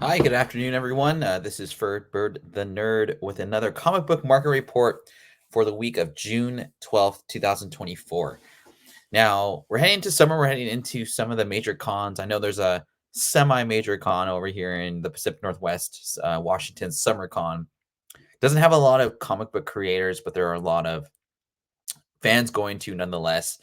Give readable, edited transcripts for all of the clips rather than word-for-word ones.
Hi, good afternoon, everyone. This is Bird the Nerd with another comic book market report for the week of June 12th, 2024. Now, we're heading into summer. We're heading into some of the major cons. I know there's a semi-major con over here in the Pacific Northwest, Washington Summer Con. Doesn't have a lot of comic book creators, but there are a lot of fans going to nonetheless.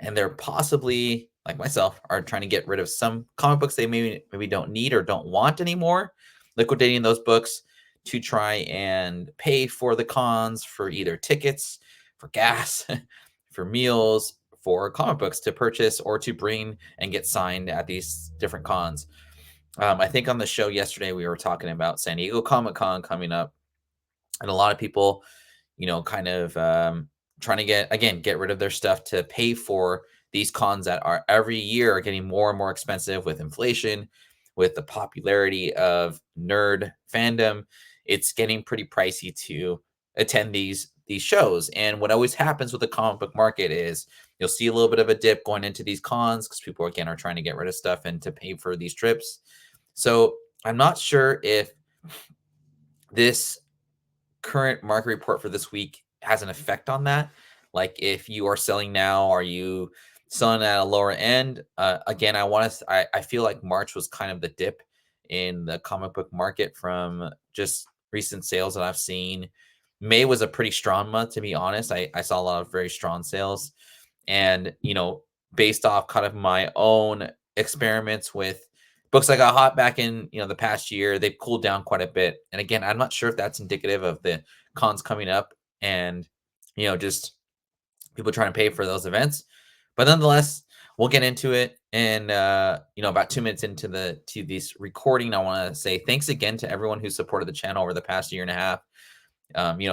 And they're possibly, like myself, are trying to get rid of some comic books they maybe don't need or don't want anymore, liquidating those books to try and pay for the cons, for either tickets, for gas, for meals, for comic books to purchase or to bring and get signed at these different cons. I think on the show yesterday we were talking about San Diego Comic Con coming up, and a lot of people, kind of trying to get rid of their stuff to pay for these cons that are every year are getting more and more expensive with inflation, with the popularity of nerd fandom. It's getting pretty pricey to attend these shows. And what always happens with the comic book market is you'll see a little bit of a dip going into these cons because people again are trying to get rid of stuff and to pay for these trips. So I'm not sure if this current market report for this week has an effect on that. Like if you are selling now, are you selling at a lower end? Again, I feel like March was kind of the dip in the comic book market from just recent sales that I've seen. May was a pretty strong month, to be honest. I saw a lot of very strong sales. And, based off kind of my own experiments with books I got hot back in, the past year, they've cooled down quite a bit. And again, I'm not sure if that's indicative of the cons coming up and, just people trying to pay for those events. But nonetheless, we'll get into it. And about 2 minutes into this recording, I want to say thanks again to everyone who supported the channel over the past year and a half.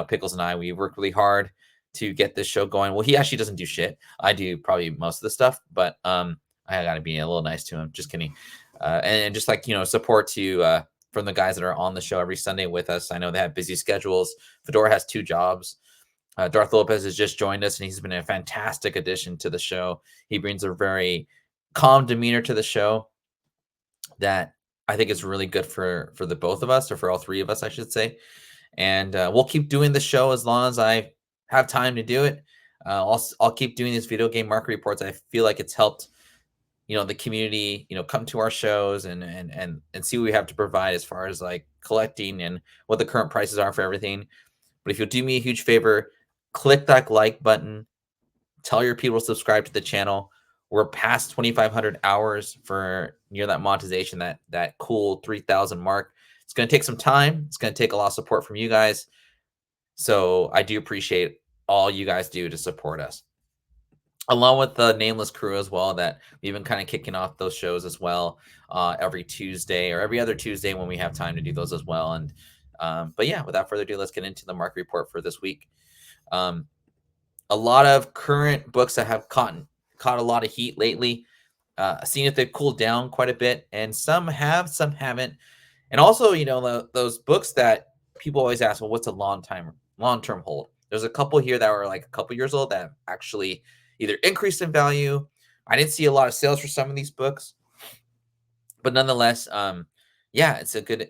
Pickles and I, we worked really hard to get this show going. Well, he actually doesn't do shit. I do probably most of the stuff, but I got to be a little nice to him. Just kidding. And just like, support to from the guys that are on the show every Sunday with us. I know they have busy schedules. Fedora has 2 jobs. Darth Lopez has just joined us, and he's been a fantastic addition to the show. He brings a very calm demeanor to the show that I think is really good for the both of us, or for all 3 of us, I should say. And we'll keep doing the show as long as I have time to do it. I'll keep doing these video game market reports. I feel like it's helped the community come to our shows and see what we have to provide as far as like collecting and what the current prices are for everything. But if you'll do me a huge favor, click that like button, tell your people to subscribe to the channel. We're past 2,500 hours for near that monetization, that cool 3,000 mark. It's going to take some time. It's going to take a lot of support from you guys. So I do appreciate all you guys do to support us, along with the Nameless crew as well, that we've been kind of kicking off those shows as well, every Tuesday or every other Tuesday when we have time to do those as well. And but yeah, without further ado, let's get into the market report for this week. A lot of current books that have caught a lot of heat lately. Seeing if they've cooled down quite a bit, and some have, some haven't. And also, those books that people always ask, well, what's a long-term hold? There's a couple here that were like a couple years old that have actually either increased in value. I didn't see a lot of sales for some of these books, but nonetheless, yeah, it's a good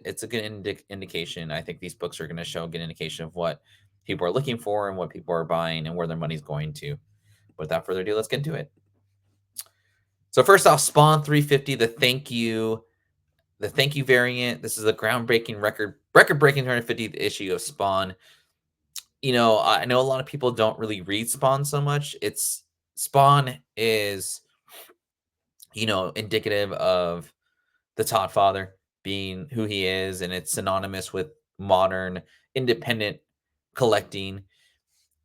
indication. I think these books are going to show a good indication of what people are looking for and what people are buying and where their money's going to. Without further ado, let's get into it. So first off, Spawn 350, the thank you variant. This is a groundbreaking record-breaking 150th issue of Spawn. I know a lot of people don't really read Spawn so much. Spawn is, indicative of the Todd Father being who he is, and it's synonymous with modern independent collecting.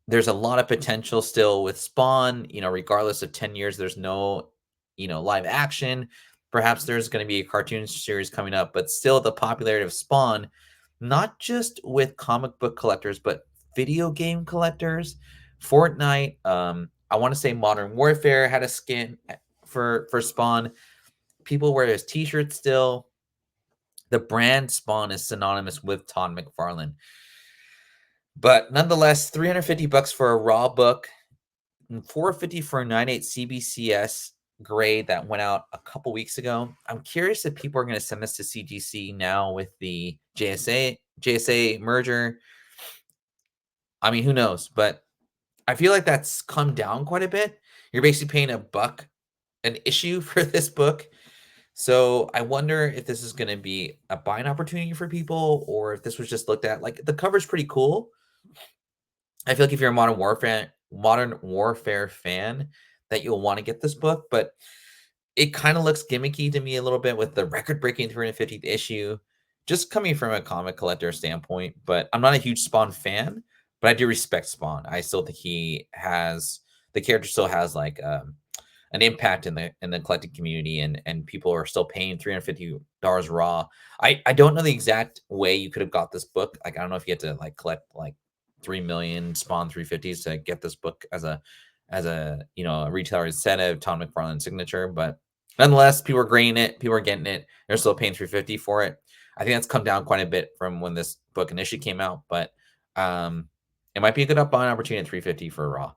There's a lot of potential still with Spawn, regardless of 10 years, there's no, live action. Perhaps there's going to be a cartoon series coming up, but still the popularity of Spawn, not just with comic book collectors, but video game collectors. Fortnite, I want to say Modern Warfare had a skin for Spawn. People wear his t-shirts still. The brand Spawn is synonymous with Todd McFarlane. But nonetheless, $350 for a raw book, and $450 for a 9.8 CBCS. grade that went out a couple weeks ago. I'm curious if people are going to send this to CGC now with the JSA merger. I mean, who knows? But I feel like that's come down quite a bit. You're basically paying $1 an issue for this book. So I wonder if this is going to be a buying opportunity for people, or if this was just looked at like the cover's pretty cool. I feel like if you're a modern warfare fan, that you'll want to get this book, but it kind of looks gimmicky to me a little bit with the record-breaking 350th issue, just coming from a comic collector standpoint. But I'm not a huge Spawn fan, but I do respect Spawn. I still think the character still has like an impact in the collecting community, and people are still paying $350 raw. I don't know the exact way you could have got this book. Like I don't know if you had to like collect like 3 million Spawn 350s to get this book as a retailer incentive, Tom McFarlane's signature, but nonetheless, people are grading it, people are getting it, they're still paying 350 for it. I think that's come down quite a bit from when this book initially came out, but it might be a good up buying opportunity at 350 for raw.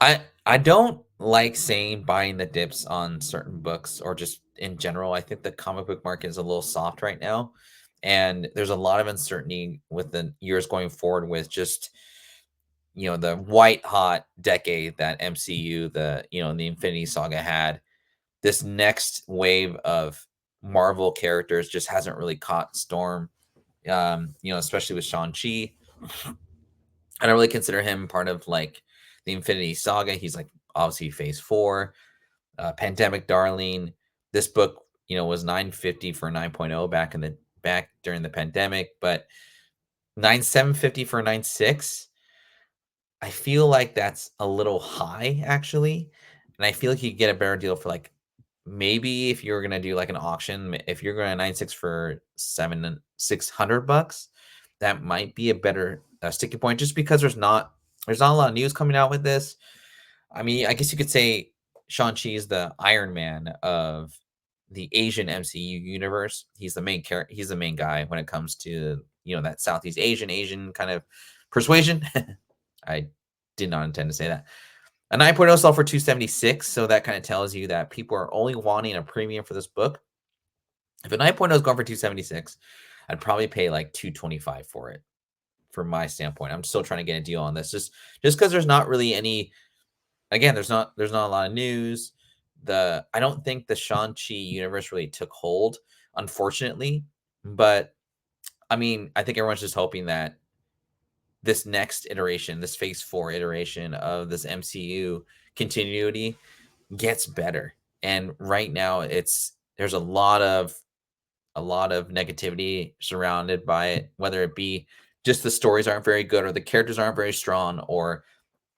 I don't like saying buying the dips on certain books or just in general. I think the comic book market is a little soft right now, and there's a lot of uncertainty with the years going forward with just the white hot decade that MCU, the Infinity Saga had. This next wave of Marvel characters just hasn't really caught storm. Especially with Shang-Chi. I don't really consider him part of like the Infinity Saga. He's like obviously phase 4. Pandemic Darling. This book, was 950 for 9.0 back during the pandemic, but 9,750 for 9.6. I feel like that's a little high actually, and I feel like you get a better deal for like maybe if you're gonna do like an auction, if you're going to 9.6 for $600, that might be a better sticking point, just because there's not a lot of news coming out with this. I mean, I guess you could say Shang-Chi is the Iron Man of the Asian MCU universe. He's the main character. He's the main guy when it comes to that Southeast Asian kind of persuasion. I did not intend to say that. A 9.0 sold for 276, so that kind of tells you that people are only wanting a premium for this book. If a 9.0 is going for 276, I'd probably pay like 225 for it. From my standpoint, I'm still trying to get a deal on this, just because there's not really any. Again, there's not a lot of news. I don't think the Shang-Chi universe really took hold, unfortunately. But I mean, I think everyone's just hoping that this next iteration, this phase 4 iteration of this MCU continuity gets better. And right now there's a lot of negativity surrounded by it, whether it be just the stories aren't very good or the characters aren't very strong, or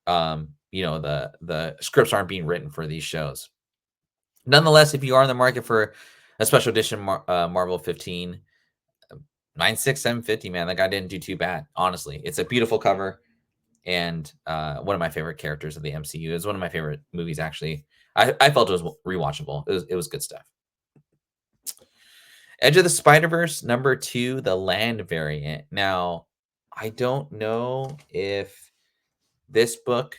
the scripts aren't being written for these shows. Nonetheless, if you are in the market for a special edition Marvel 15, 96750, man, that guy didn't do too bad. Honestly, it's a beautiful cover, and one of my favorite characters of the MCU. Is one of my favorite movies, actually. I felt it was rewatchable. It was good stuff. Edge of the Spider-Verse #2, the land variant. Now, I don't know if this book.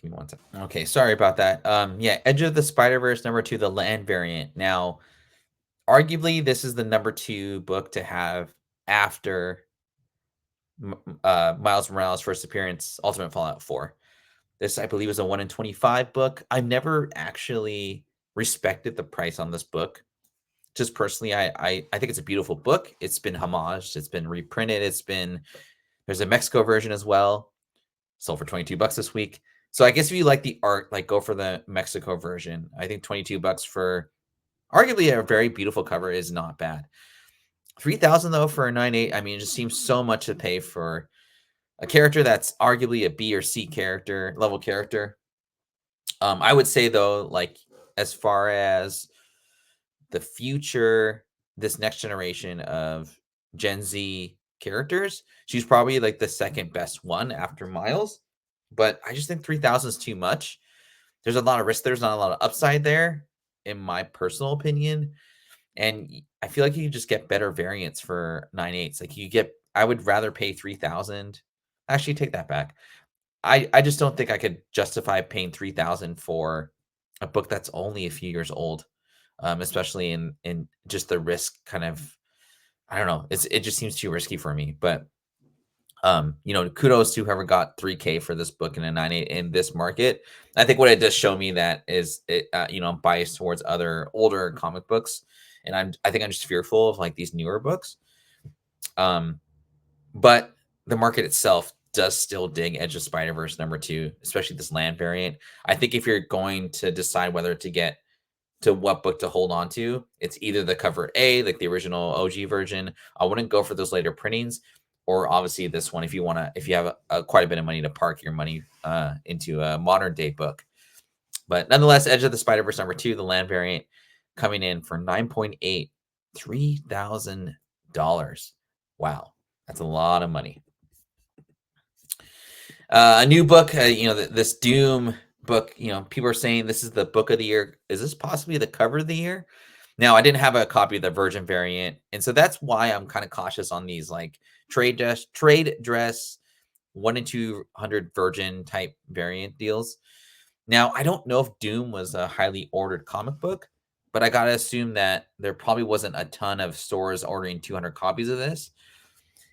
Give me one second. Okay, sorry about that. Yeah, Edge of the Spider-Verse #2, the land variant. Now, arguably, this is the #2 book to have after Miles Morales' first appearance, Ultimate Fallout 4. This, I believe, is a 1 in 25 book. I've never actually respected the price on this book. Just personally, I think it's a beautiful book. It's been homaged. It's been reprinted. There's a Mexico version as well. Sold for $22 this week. So I guess if you like the art, like go for the Mexico version. I think $22 for arguably a very beautiful cover is not bad. 3,000 though for a 9.8. I mean, it just seems so much to pay for a character that's arguably a B or C level character. I would say though, like as far as the future, this next generation of Gen Z characters, she's probably like the second best one after Miles. But I just think 3,000 is too much. There's a lot of risk. There's not a lot of upside there, in my personal opinion. And I feel like you could just get better variants for 9.8s. Like I would rather pay 3,000. Actually, take that back. I just don't think I could justify paying 3,000 for a book that's only a few years old, especially in just the risk kind of. I don't know. It just seems too risky for me. But kudos to whoever got 3K for this book in a 9.8 in this market. I think what it does show me that is I'm biased towards other older comic books, and I think I'm just fearful of like these newer books. But the market itself does still dig Edge of Spider-Verse #2, especially this land variant. I think if you're going to decide whether to get to what book to hold on to, it's either the cover A, like the original OG version. I wouldn't go for those later printings, or obviously this one if you have quite a bit of money to park your money into a modern day book. But nonetheless, Edge of the Spider-Verse #2, the land variant, coming in for 9.8, $3,000. Wow, that's a lot of money. A new book, this Doom book, people are saying this is the book of the year. Is this possibly the cover of the year? Now, I didn't have a copy of the Virgin variant, and so that's why I'm kind of cautious on these like trade dress 1 in 200 Virgin type variant deals. Now, I don't know if Doom was a highly ordered comic book, but I gotta assume that there probably wasn't a ton of stores ordering 200 copies of this.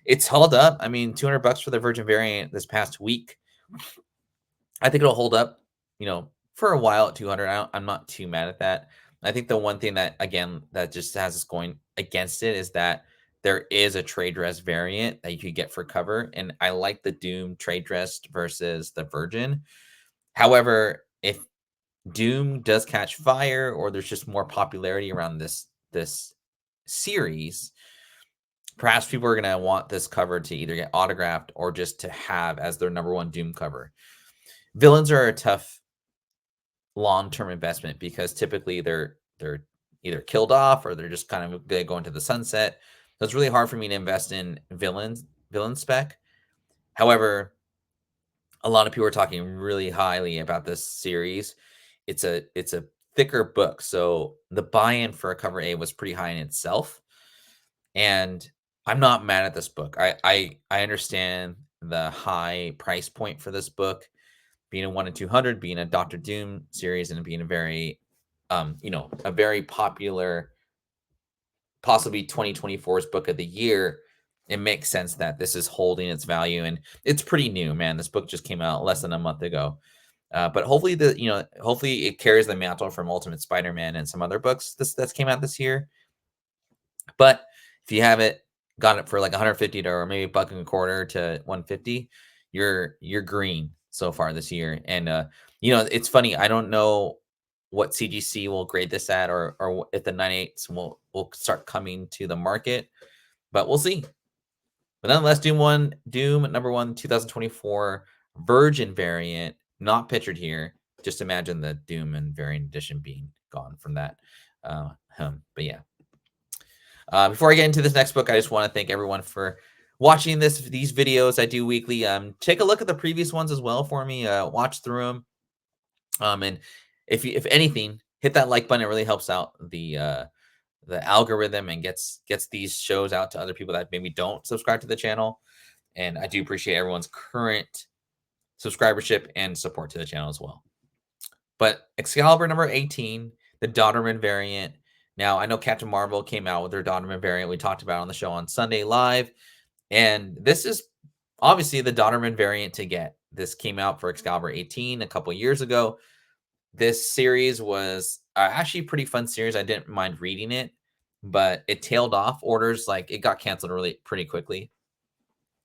It's held up. I mean, $200 for the Virgin variant this past week. I think it'll hold up, for a while at 200. I'm not too mad at that. I think the one thing that, again, that just has us going against it is that there is a trade dress variant that you could get for cover. And I like the Doom trade dress versus the Virgin. However, if Doom does catch fire or there's just more popularity around this series, perhaps people are going to want this cover to either get autographed or just to have as their #1 Doom cover. Villains are a tough long-term investment because typically they're either killed off or they're just kind of go into the sunset. So it's really hard for me to invest in villain spec. However, a lot of people are talking really highly about this series. It's a thicker book, so the buy-in for a cover A was pretty high in itself. And I'm not mad at this book. I understand the high price point for this book, being a 1 in 200, being a Doctor Doom series, and being a very, a very popular, possibly 2024's book of the year. It makes sense that this is holding its value, and it's pretty new, man. This book just came out less than a month ago. But hopefully hopefully it carries the mantle from Ultimate Spider-Man and some other books that's came out this year. But if you have it, got it for like 150 or maybe $1.25 to 150, you're green so far this year. And it's funny. I don't know what CGC will grade this at, or if the 9.8s will start coming to the market, but we'll see. But nonetheless, Doom #1 2024 Virgin variant, not pictured here. Just imagine the Doom and variant edition being gone from that. But yeah. Before I get into this next book, I just want to thank everyone for watching these videos I do weekly. Take a look at the previous ones as well for me. Watch through them. And if anything, hit that like button. It really helps out the algorithm and gets these shows out to other people that maybe don't subscribe to the channel. And I do appreciate everyone's current subscribership and support to the channel as well. But Excalibur #18, the Dodderman variant. Now, I know Captain Marvel came out with their Dodderman variant. We talked about it on the show on Sunday Live. And this is obviously the Dodderman variant to get. This came out for Excalibur 18 a couple years ago. This series was actually a pretty fun series. I didn't mind reading it, but it tailed off. Orders, like, it got canceled really pretty quickly.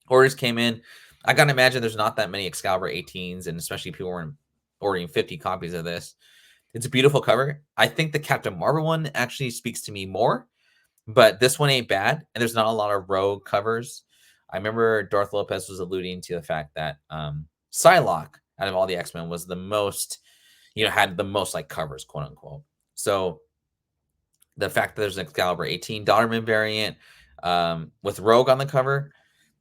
Orders came in. I gotta imagine there's not that many Excalibur 18s, and especially people weren't ordering 50 copies of this. It's a beautiful cover. I think the Captain Marvel one actually speaks to me more, but this one ain't bad. And there's not a lot of rogue covers. I remember Darth Lopez was alluding to the fact that Psylocke out of all the X-Men was the most, had the most like covers, quote unquote. So the fact that there's an Excalibur 18 Dodderman variant with Rogue on the cover,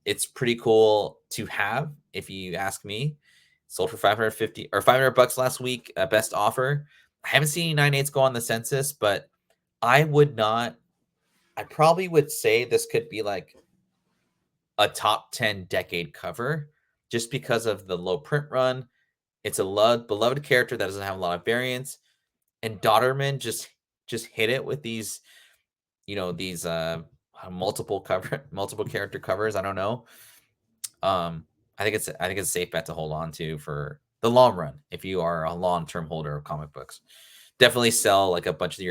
it's pretty cool to have, if you ask me. Sold for $550 or $500 last week, best offer. I haven't seen any 9.8s go on the census, but I probably would say this could be like a top 10 decade cover, just because of the low print run. It's a beloved character that doesn't have a lot of variants, and Dodderman just hit it with these, these multiple character covers. I don't know. I think it's a safe bet to hold on to for the long run if you are a long-term holder of comic books. Definitely sell like a bunch of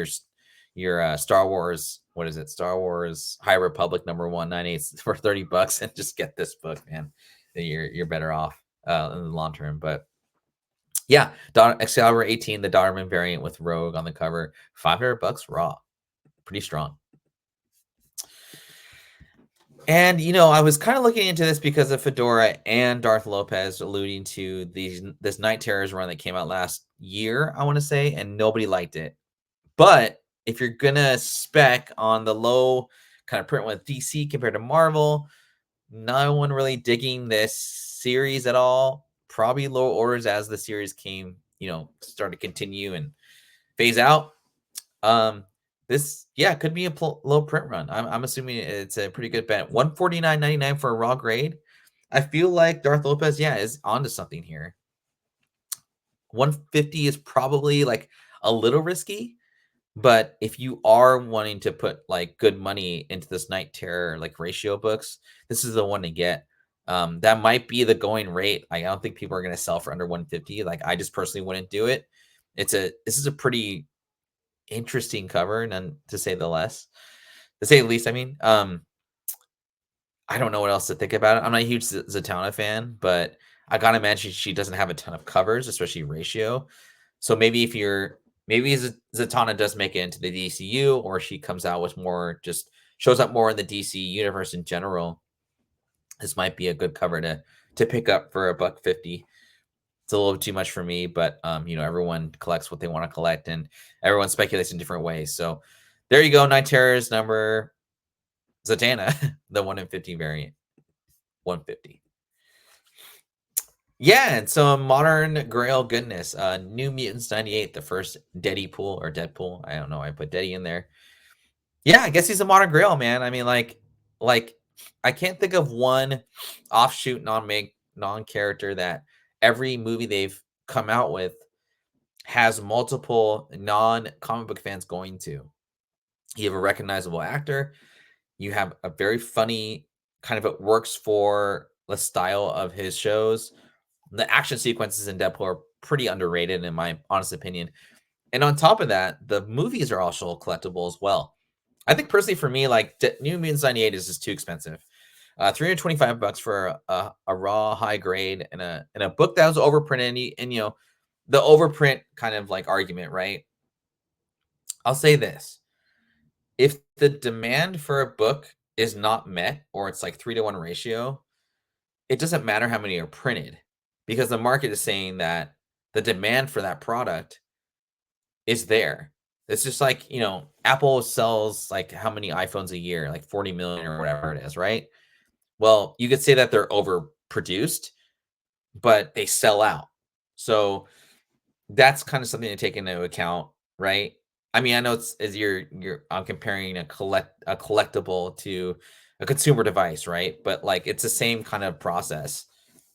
your Star Wars, what is it? Star Wars High Republic number 198 for $30 and just get this book, man. You're better off in the long term. But yeah, Excalibur 18, the Dodderman variant with Rogue on the cover, $500 raw. Pretty strong. And I was kind of looking into this because of Fedora and Darth Lopez alluding to this Night Terrors run that came out last year, I want to say, and nobody liked it. But if you're gonna spec on the low kind of print with DC compared to Marvel, no one really digging this series at all. Probably low orders as the series start to continue and phase out. This could be a low print run. I'm assuming it's a pretty good bet. $149.99 for a raw grade. I feel like Darth Lopez, is onto something here. 150 is probably like a little risky, but if you are wanting to put like good money into this Night Terror like ratio books, this is the one to get. That might be the going rate. I don't think people are going to sell for under 150. Like I just personally wouldn't do it. This is a pretty interesting cover, none to say the least. I mean, I don't know what else to think about it. I'm not a huge Zatanna fan, but I gotta imagine she doesn't have a ton of covers, especially ratio. So maybe Zatanna does make it into the DCU, or she comes out with more, just shows up more in the DC universe in general. This might be a good cover to pick up for $150. It's a little too much for me, but everyone collects what they want to collect, and everyone speculates in different ways. So there you go, Night Terrors number Zatanna, the 1 in 50 variant, 150. Yeah, and some modern Grail goodness. New Mutants 98, the first Deadpool. I don't know. I put Deddy in there. Yeah, I guess he's a modern Grail, man. I mean, like I can't think of one offshoot non-character that every movie they've come out with has multiple non-comic book fans going to. You have a recognizable actor. You have a very funny kind of, it works for the style of his shows. The action sequences in Deadpool are pretty underrated in my honest opinion. And on top of that, the movies are also collectible as well. I think personally for me, like New Mutants 98 is just too expensive. $325 for a raw high grade and a book that was overprinted, and the overprint kind of like argument, right? I'll say this. If the demand for a book is not met, or it's like 3-to-1 ratio, it doesn't matter how many are printed, because the market is saying that the demand for that product is there. It's just like, Apple sells like how many iPhones a year, like 40 million or whatever it is, right? Well, you could say that they're overproduced, but they sell out. So that's kind of something to take into account, right? I mean, I know I'm comparing a collectible to a consumer device, right? But like it's the same kind of process.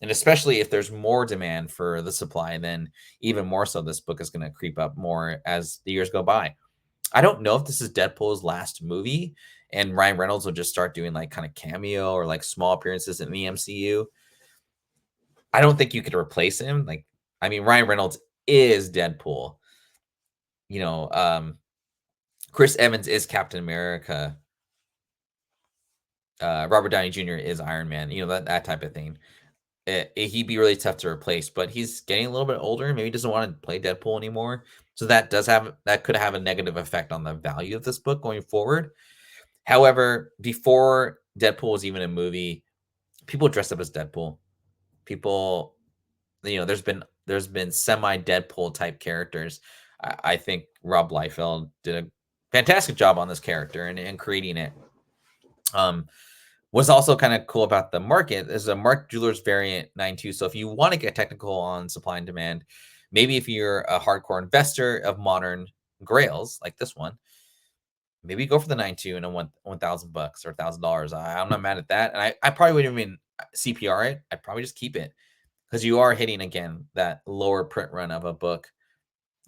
And especially if there's more demand for the supply, then even more so this book is going to creep up more as the years go by. I don't know if this is Deadpool's last movie and Ryan Reynolds will just start doing like kind of cameo or like small appearances in the MCU. I don't think you could replace him. Like, I mean, Ryan Reynolds is Deadpool. Chris Evans is Captain America. Robert Downey Jr. is Iron Man. That type of thing. He'd be really tough to replace, but he's getting a little bit older. Maybe he doesn't want to play Deadpool anymore. So that could have a negative effect on the value of this book going forward. However, before Deadpool was even a movie, people dressed up as Deadpool. People, there's been semi Deadpool type characters. I think Rob Liefeld did a fantastic job on this character and creating it. What's also kind of cool about the market is a Mark Jewelers variant 9.2. So if you want to get technical on supply and demand, maybe if you're a hardcore investor of modern grails like this one, maybe go for the 9.2 and a $1,000 or $1,000. I'm not mad at that. And I probably wouldn't even CPR it. I'd probably just keep it because you are hitting again that lower print run of a book.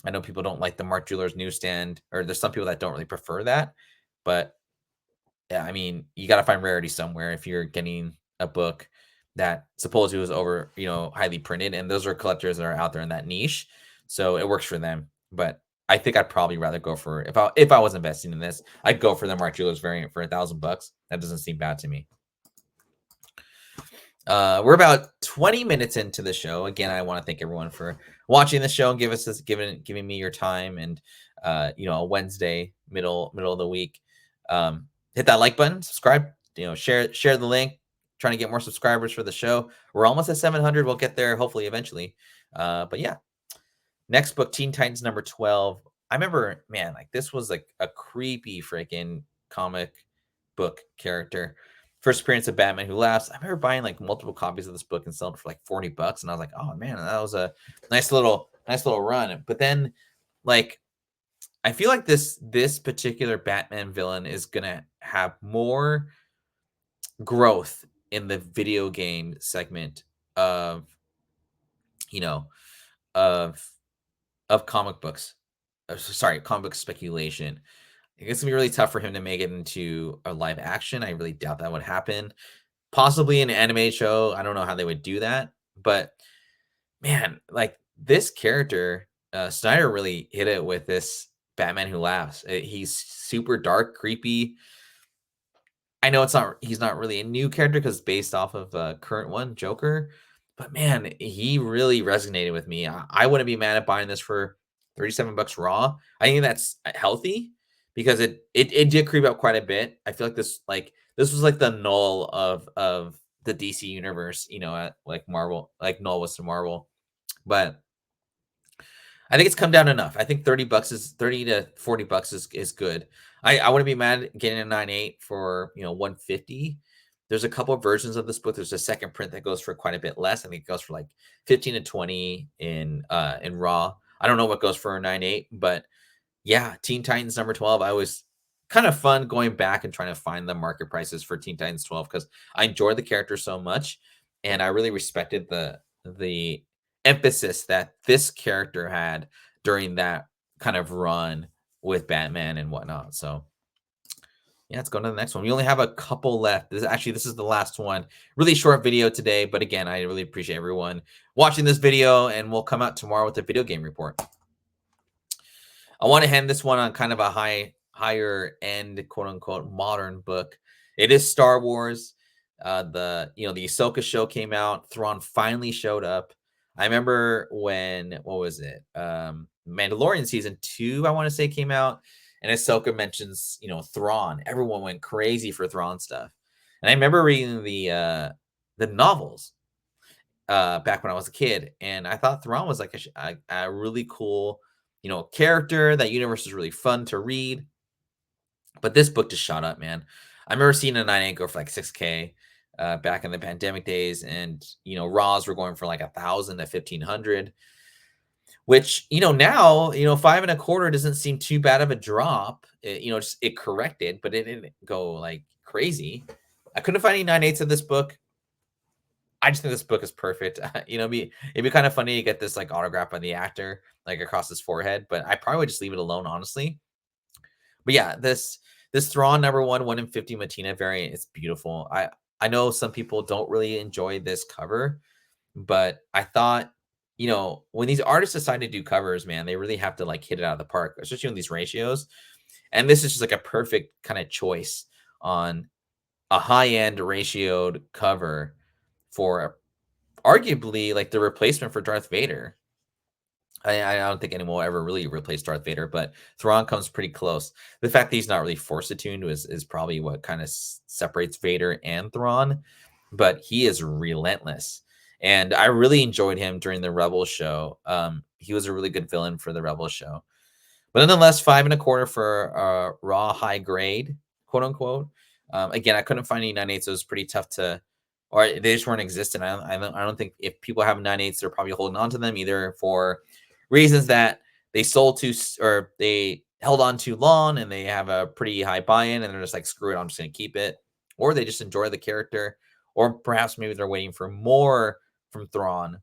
I know people don't like the Mark Jewelers newsstand, or there's some people that don't really prefer that. But yeah, I mean, you got to find rarity somewhere if you're getting a book that supposedly was over, highly printed. And those are collectors that are out there in that niche. So it works for them. But I think I'd probably rather go for, if I was investing in this, I'd go for the Mark Jewelers variant for $1,000. That doesn't seem bad to me. We're about 20 minutes into the show. Again, I want to thank everyone for watching the show and giving me your time, and a Wednesday middle of the week. Hit that like button, subscribe, share the link. Trying to get more subscribers for the show. We're almost at 700. We'll get there hopefully eventually. But yeah, next book, Teen Titans number 12. I remember, man, like this was like a creepy freaking comic book character. First appearance of Batman Who Laughs. I remember buying like multiple copies of this book and selling it for like $40, and I was like, oh man, that was a nice little run. But then, like, I feel like this particular Batman villain is gonna have more growth in the video game segment of of comic books. Sorry, comic book speculation. I guess it's gonna be really tough for him to make it into a live action. I really doubt that would happen. Possibly an anime show. I don't know how they would do that, but man, like this character, Snyder really hit it with this Batman Who Laughs. He's super dark, creepy. I know he's not really a new character because it's based off of a current one, Joker. But man, he really resonated with me. I wouldn't be mad at buying this for $37 raw. I think that's healthy because it did creep up quite a bit. I feel like this was like the null of the DC universe, at like Marvel, like null was to Marvel. But I think it's come down enough. I think $30 is $30 to $40 is good. I wouldn't be mad getting a 9.8 for $150. There's a couple of versions of this book. There's a second print that goes for quite a bit less. I think it goes for like 15 to 20 in raw. I don't know what goes for a 9.8, but yeah, Teen Titans number 12. I was kind of fun going back and trying to find the market prices for Teen Titans 12 because I enjoyed the character so much, and I really respected the emphasis that this character had during that kind of run with Batman and whatnot. So yeah, let's go to the next one. We only have a couple left. This is the last one. Really short video today, but again, I really appreciate everyone watching this video, and we'll come out tomorrow with a video game report. I want to hand this one on kind of a higher end, quote unquote, modern book. It is Star Wars. The Ahsoka show came out. Thrawn finally showed up. I remember when, what was it? Mandalorian season 2, I want to say, came out, and Ahsoka mentions, Thrawn. Everyone went crazy for Thrawn stuff. And I remember reading the novels back when I was a kid, and I thought Thrawn was like a really cool, character. That universe is really fun to read. But this book just shot up, man. I remember seeing a 9.8 go for like 6K back in the pandemic days, and raws were going for like 1,000 to 1,500. Which now 5.25 doesn't seem too bad of a drop. It corrected, but it didn't go like crazy. I couldn't find any 9.8s of this book. I just think this book is perfect. It'd be kind of funny to get this like autograph by the actor like across his forehead, but I probably would just leave it alone, honestly. But yeah, this Thrawn number 1 in 50 Matina variant is beautiful. I know some people don't really enjoy this cover, but I thought, when these artists decide to do covers, man, they really have to like hit it out of the park, especially in these ratios. And this is just like a perfect kind of choice on a high-end ratioed cover for arguably like the replacement for Darth Vader. I don't think anyone will ever really replace Darth Vader, but Thrawn comes pretty close. The fact that he's not really force attuned is probably what kind of separates Vader and Thrawn, but he is relentless. And I really enjoyed him during the Rebels show. He was a really good villain for the Rebels show. But nonetheless, 5.25 for raw high grade, quote unquote. Again, I couldn't find any 9.8s, so it was pretty tough to, or they just weren't existent. I don't think if people have 9.8s, they're probably holding on to them either for reasons that they sold to, or they held on too long and they have a pretty high buy-in and they're just like, screw it, I'm just going to keep it. Or they just enjoy the character. Or perhaps maybe they're waiting for more from Thrawn.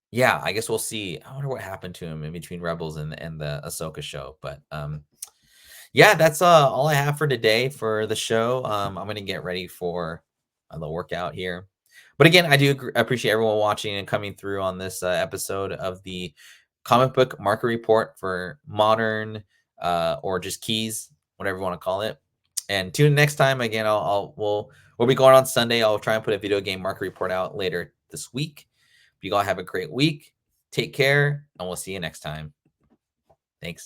Yeah, I guess we'll see. I wonder what happened to him in between Rebels and the Ahsoka show. But yeah, that's all I have for today for the show. I'm gonna get ready for the workout here. But again, I do appreciate everyone watching and coming through on this episode of the comic book market report for modern or just keys, whatever you want to call it. And tune in next time. Again, we'll be going on Sunday. I'll try and put a video game market report out later this week. You all have a great week. Take care, and we'll see you next time. Thanks.